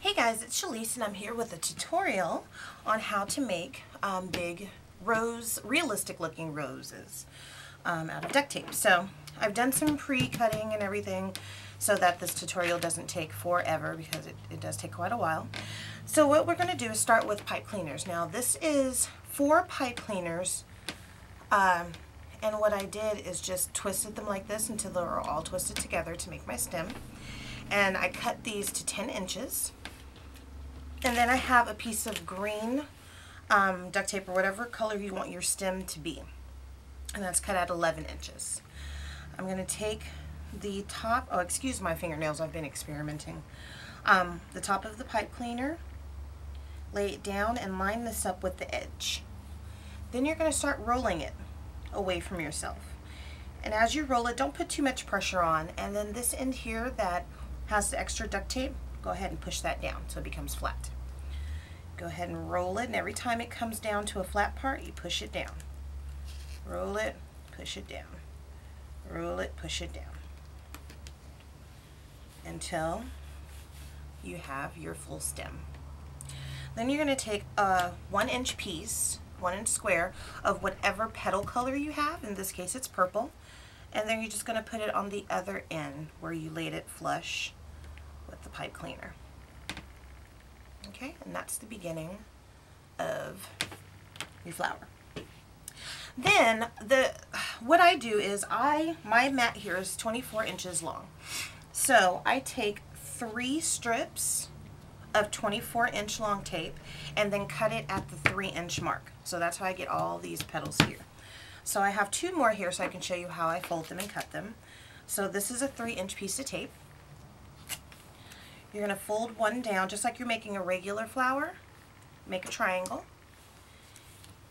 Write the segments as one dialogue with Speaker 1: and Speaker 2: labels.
Speaker 1: Hey guys, it's Shalise and I'm here with a tutorial on how to make big realistic looking roses out of duct tape. So I've done some pre-cutting and everything so that this tutorial doesn't take forever because it does take quite a while. So what we're going to do is start with pipe cleaners. Now this is 4 pipe cleaners and what I did is just twisted them like this until they were all twisted together to make my stem. And I cut these to 10 inches. And then I have a piece of green duct tape or whatever color you want your stem to be. And that's cut at 11 inches. I'm going to take the top, oh excuse my fingernails, I've been experimenting. The top of the pipe cleaner, lay it down and line this up with the edge. Then you're going to start rolling it away from yourself. And as you roll it, don't put too much pressure on. And then this end here that has the extra duct tape, go ahead and push that down so it becomes flat. Go ahead and roll it, and every time it comes down to a flat part, you push it down. Roll it, push it down. Roll it, push it down. Until you have your full stem. Then you're going to take a 1-inch piece, 1-inch square, of whatever petal color you have. In this case, it's purple. And then you're just going to put it on the other end where you laid it flush with the pipe cleaner. Okay, and that's the beginning of your flower. Then what I do is my mat here is 24 inches long. So I take 3 strips of 24-inch long tape and then cut it at the 3-inch mark. So that's how I get all these petals here. So I have 2 more here so I can show you how I fold them and cut them. So this is a 3-inch piece of tape. You're going to fold one down just like you're making a regular flower. Make a triangle.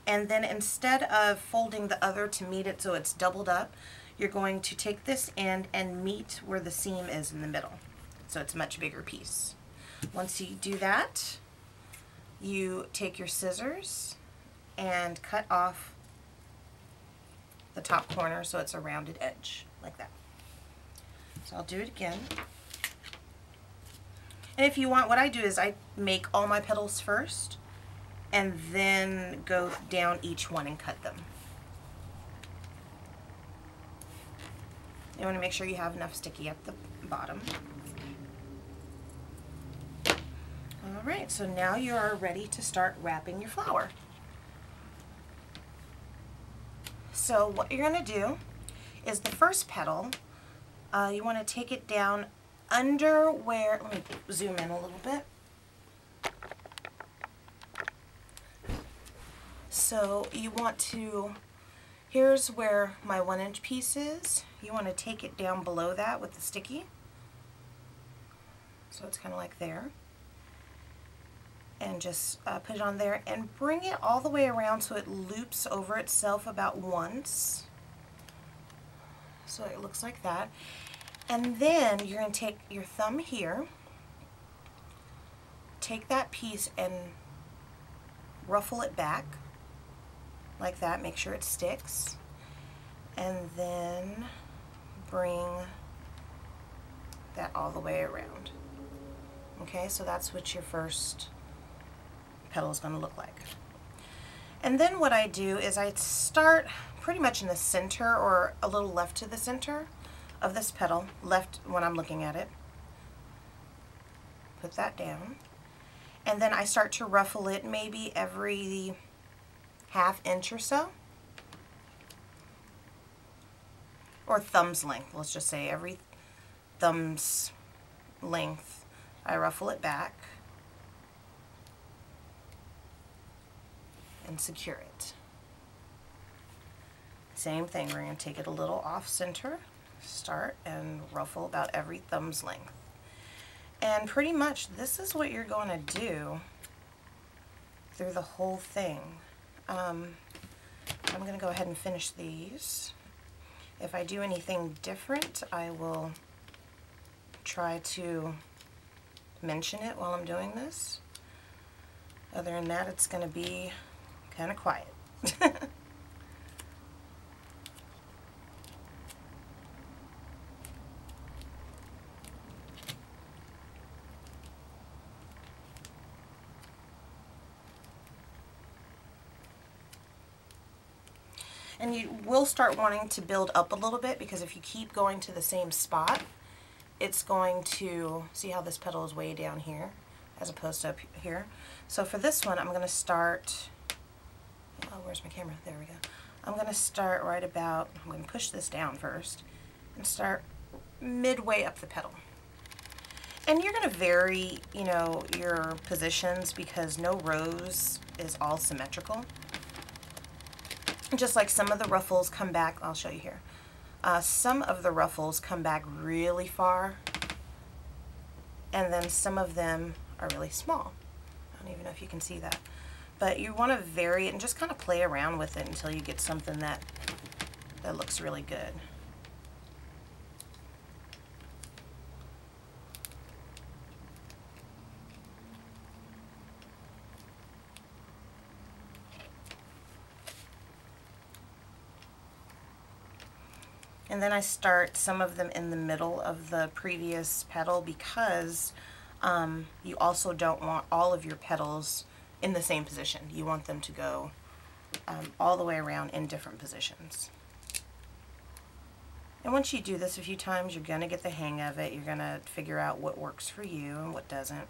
Speaker 1: And then instead of folding the other to meet it so it's doubled up, you're going to take this end and meet where the seam is in the middle. So it's a much bigger piece. Once you do that, you take your scissors and cut off the top corner so it's a rounded edge like that. So I'll do it again. And if you want, what I do is I make all my petals first and then go down each one and cut them. You want to make sure you have enough sticky at the bottom. Alright, so now you are ready to start wrapping your flower. So what you're going to do is the first petal, you want to take it down under where, let me zoom in a little bit. So you want to, here's where my 1-inch piece is. You want to take it down below that with the sticky. So it's kind of like there. And just put it on there and bring it all the way around so it loops over itself about once. So it looks like that. And then you're going to take your thumb here, take that piece and ruffle it back like that, make sure it sticks, and then bring that all the way around. Okay, so that's what your first petal is going to look like. And then what I do is I start pretty much in the center or a little left to the center of this petal, left when I'm looking at it. Put that down. And then I start to ruffle it maybe every ½ inch or so. Or thumb's length, let's just say every thumb's length. I ruffle it back and secure it. Same thing, we're going to take it a little off center, start and ruffle about every thumb's length. And pretty much this is what you're going to do through the whole thing. I'm going to go ahead and finish these. If I do anything different, I will try to mention it while I'm doing this. Other than that, it's going to be kind of quiet. And you will start wanting to build up a little bit, because if you keep going to the same spot, it's going to, see how this petal is way down here as opposed to up here. So for this one, I'm going to start, oh, where's my camera? There we go. I'm going to start right about, I'm going to push this down first and start midway up the petal. And you're going to vary, you know, your positions, because no rose is all symmetrical. Just like some of the ruffles come back, I'll show you here. Some of the ruffles come back really far, and then some of them are really small. I don't even know if you can see that. But you want to vary it and just kind of play around with it until you get something that looks really good. And then I start some of them in the middle of the previous petal, because you also don't want all of your petals in the same position. You want them to go all the way around in different positions. And once you do this a few times, you're going to get the hang of it. You're going to figure out what works for you and what doesn't.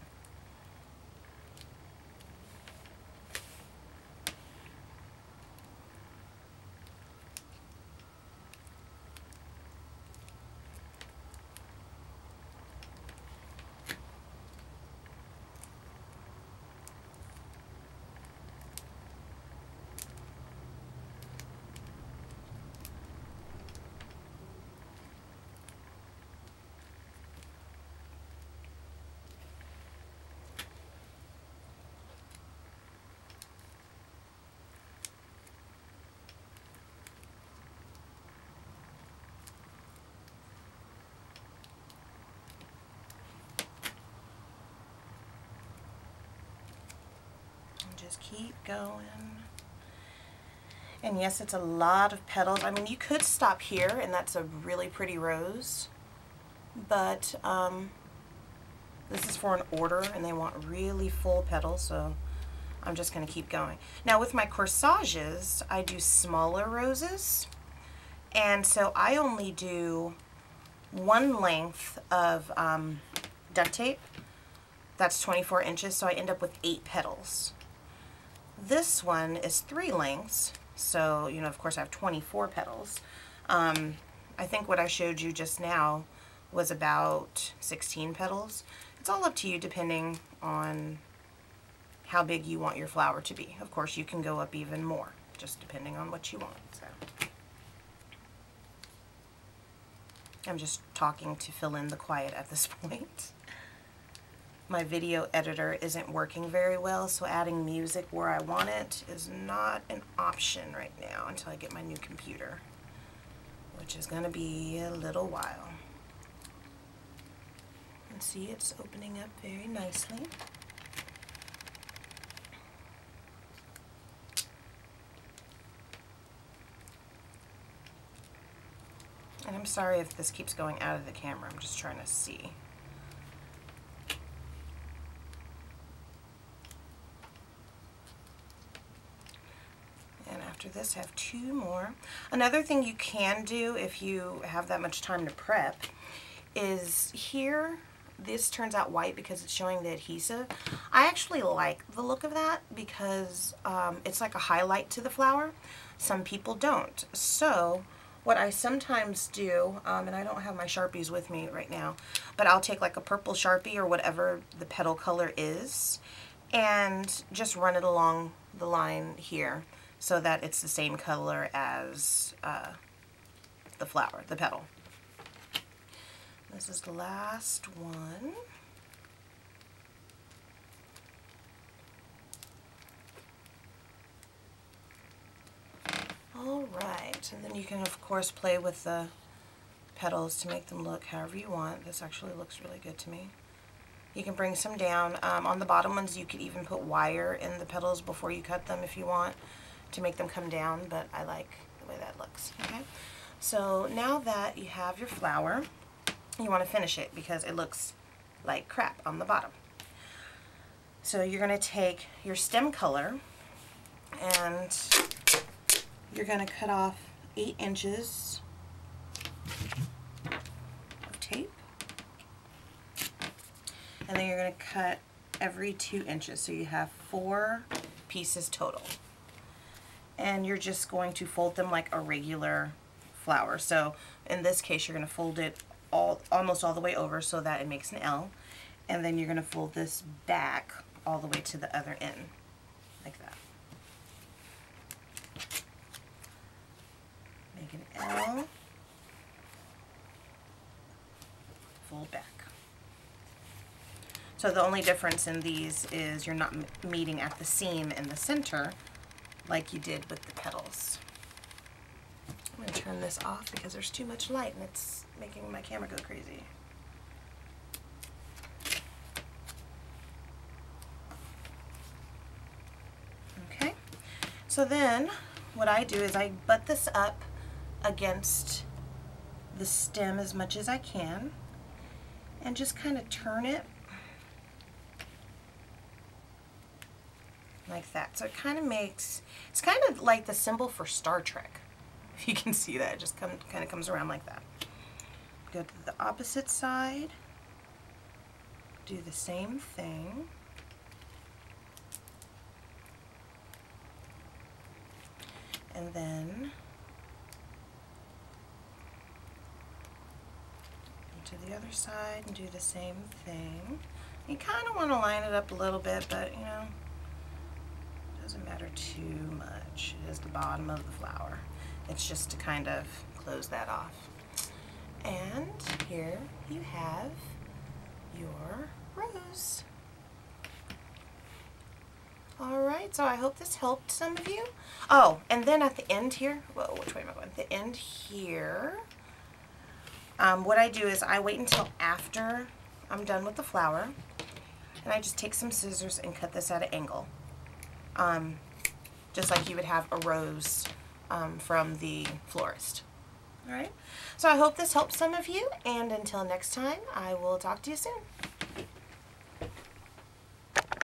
Speaker 1: Just keep going. And yes, it's a lot of petals. I mean, you could stop here, and that's a really pretty rose, but this is for an order, and they want really full petals, so I'm just going to keep going. Now, with my corsages, I do smaller roses, and so I only do one length of duct tape. That's 24 inches, so I end up with 8 petals. This one is 3 lengths, so, you know, of course I have 24 petals. I think what I showed you just now was about 16 petals. It's all up to you depending on how big you want your flower to be. Of course, you can go up even more, just depending on what you want. So I'm just talking to fill in the quiet at this point. My video editor isn't working very well, so adding music where I want it is not an option right now until I get my new computer, which is going to be a little while. And see, it's opening up very nicely. And I'm sorry if this keeps going out of the camera, I'm just trying to see. After this, I have 2 more. Another thing you can do if you have that much time to prep is here, this turns out white because it's showing the adhesive. I actually like the look of that because it's like a highlight to the flower. Some people don't. So what I sometimes do, and I don't have my Sharpies with me right now, but I'll take like a purple Sharpie or whatever the petal color is and just run it along the line here, so that it's the same color as the flower, the petal. This is the last one. All right, and then you can of course play with the petals to make them look however you want. This actually looks really good to me. You can bring some down. On the bottom ones you could even put wire in the petals before you cut them if you want, to make them come down, but I like the way that looks. Okay, so now that you have your flower, you want to finish it because it looks like crap on the bottom. So you're going to take your stem color and you're going to cut off 8 inches of tape. And then you're going to cut every 2 inches. So you have 4 pieces total. And you're just going to fold them like a regular flower. So in this case, you're going to fold it almost all the way over so that it makes an L. And then you're going to fold this back all the way to the other end, like that. Make an L, fold back. So the only difference in these is you're not meeting at the seam in the center like you did with the petals. I'm going to turn this off because there's too much light and it's making my camera go crazy. Okay, so then what I do is I butt this up against the stem as much as I can and just kind of turn it like that. So it kind of makes, it's kind of like the symbol for Star Trek. If you can see that, it just kind of comes around like that. Go to the opposite side, do the same thing. And then go to the other side and do the same thing. You kind of want to line it up a little bit, but you know, it doesn't matter too much. It is the bottom of the flower. It's just to kind of close that off. And here you have your rose. Alright, so I hope this helped some of you. Oh, and then at the end here, whoa, which way am I going? At the end here, what I do is I wait until after I'm done with the flower, and I just take some scissors and cut this at an angle. Just like you would have a rose from the florist. Alright, so I hope this helps some of you, and until next time, I will talk to you soon.